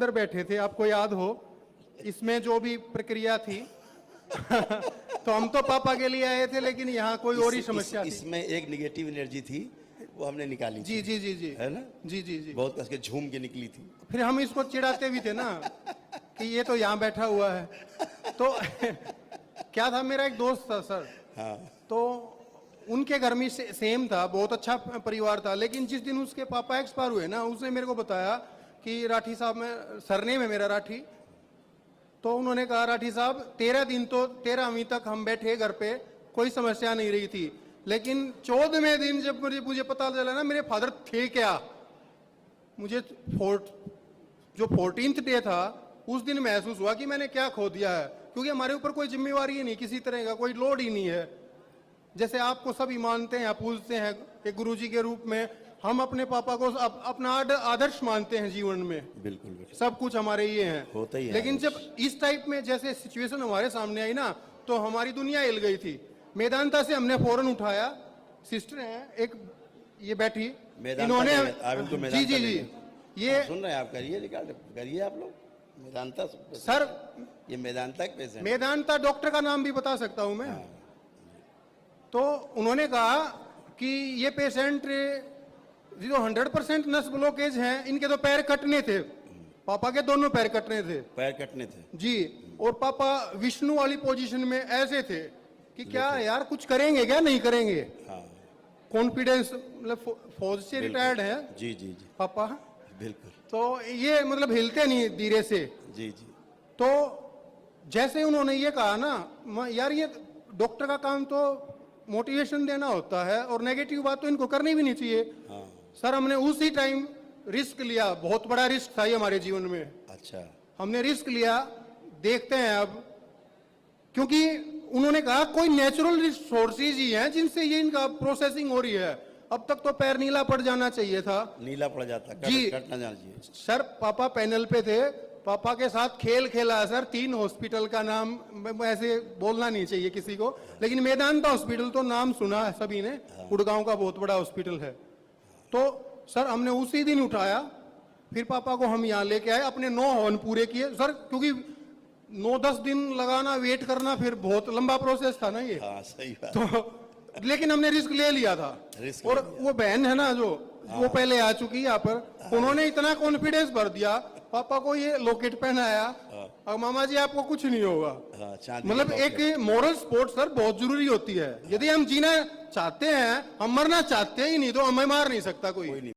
अंदर बैठे थे, आपको याद हो, इसमें जो भी प्रक्रिया थी तो हम तो पापा के लिए आए थे, लेकिन यहाँ कोई और ही समस्या थी। इसमें एक निगेटिव एनर्जी थी, वो हमने निकाली जी थी। जी जी जी है ना? जी जी जी। बहुत कस के झूम के निकली थी। फिर हम इसको चिढ़ाते भी थे ना कि ये तो यहाँ बैठा हुआ है। तो क्या था, मेरा एक दोस्त था सर, हाँ। तो उनके घर में सेम था, बहुत अच्छा परिवार था, लेकिन जिस दिन उसके पापा एक्सपायर हुए ना, उसने मेरे को बताया कि राठी साहब, में सरनेम है मेरा राठी, तो उन्होंने कहा राठी साहब 13 दिन तो 13वीं तक हम बैठे घर पे, कोई समस्या नहीं रही थी, लेकिन 14वें दिन जब मुझे पता चला ना मेरे फादर थे क्या, मुझे जो 14th डे था उस दिन महसूस हुआ कि मैंने क्या खो दिया है, क्योंकि हमारे ऊपर कोई जिम्मेवारी ही नहीं, किसी तरह का कोई लोड ही नहीं है। जैसे आपको सभी मानते हैं, पूजते हैं एक गुरुजी के रूप में, हम अपने पापा को अपना आदर्श मानते हैं जीवन में। बिल्कुल बिल्कुल। सब कुछ हमारे ये हैं, होता ही है। लेकिन जब इस टाइप में जैसे सिचुएशन हमारे सामने आई ना, तो हमारी दुनिया हिल गई थी। मेदांता से हमने फौरन उठाया, सिस्टर हैं एक, ये बैठी, इन्होंने जी जी जी, ये सुन रहे हैं आप, करिए रिकॉर्ड करिए आप लोग। मेदांता सर, ये मेदांता एक पेशेंट, मेदांता डॉक्टर का नाम भी बता सकता हूं मैं। हाँ। तो उन्होंने कहा कि ये पेशेंट जो 100% नस ब्लॉकेज हैं, इनके तो पैर कटने थे, पापा के दोनों पैर कटने थे, पैर कटने थे जी, और पापा विष्णु वाली पोजीशन में ऐसे थे कि क्या यार कुछ करेंगे क्या, नहीं करेंगे। हाँ। कॉन्फिडेंस, मतलब फौज से रिटायर्ड है जी जी जी, पापा, बिल्कुल। तो ये मतलब हिलते नहीं धीरे से। जी जी। तो जैसे उन्होंने ये कहा ना, यार ये डॉक्टर का काम तो मोटिवेशन देना होता है, और नेगेटिव बात तो इनको करनी भी नहीं चाहिए। हाँ। सर हमने उसी टाइम रिस्क लिया, बहुत बड़ा रिस्क था ये हमारे जीवन में। अच्छा। हमने रिस्क लिया, देखते हैं अब, क्योंकि उन्होंने कहा कोई नेचुरल रिसोर्सेज ही हैं जिनसे ये इनका प्रोसेसिंग हो रही है। अब तक तो पैर नीला पड़ जाना चाहिए था, नीला पड़ जाता, जी कट ना जाना चाहिए। सर पापा पैनल पे थे, पापा के साथ खेल खेला है सर, 3 हॉस्पिटल का नाम ऐसे बोलना नहीं चाहिए किसी को, लेकिन मेदांता हॉस्पिटल तो नाम सुना है सभी ने, गुड़गांव का बहुत बड़ा हॉस्पिटल है। तो सर हमने उसी दिन उठाया, फिर पापा को हम यहाँ लेके आए, अपने 9 हवन पूरे किए सर, क्योंकि 9-10 दिन लगाना, वेट करना, फिर बहुत लंबा प्रोसेस था ना ये। हाँ, सही बात। तो लेकिन हमने रिस्क ले लिया था। और वो बहन है ना जो, वो पहले आ चुकी है यहाँ पर, उन्होंने इतना कॉन्फिडेंस भर दिया, पापा को ये लॉकेट पहनाया, और मामा जी आपको कुछ नहीं होगा। मतलब एक मॉरल सपोर्ट सर बहुत जरूरी होती है। यदि हम जीना चाहते हैं, हम मरना चाहते ही नहीं, तो हमें मार नहीं सकता कोई।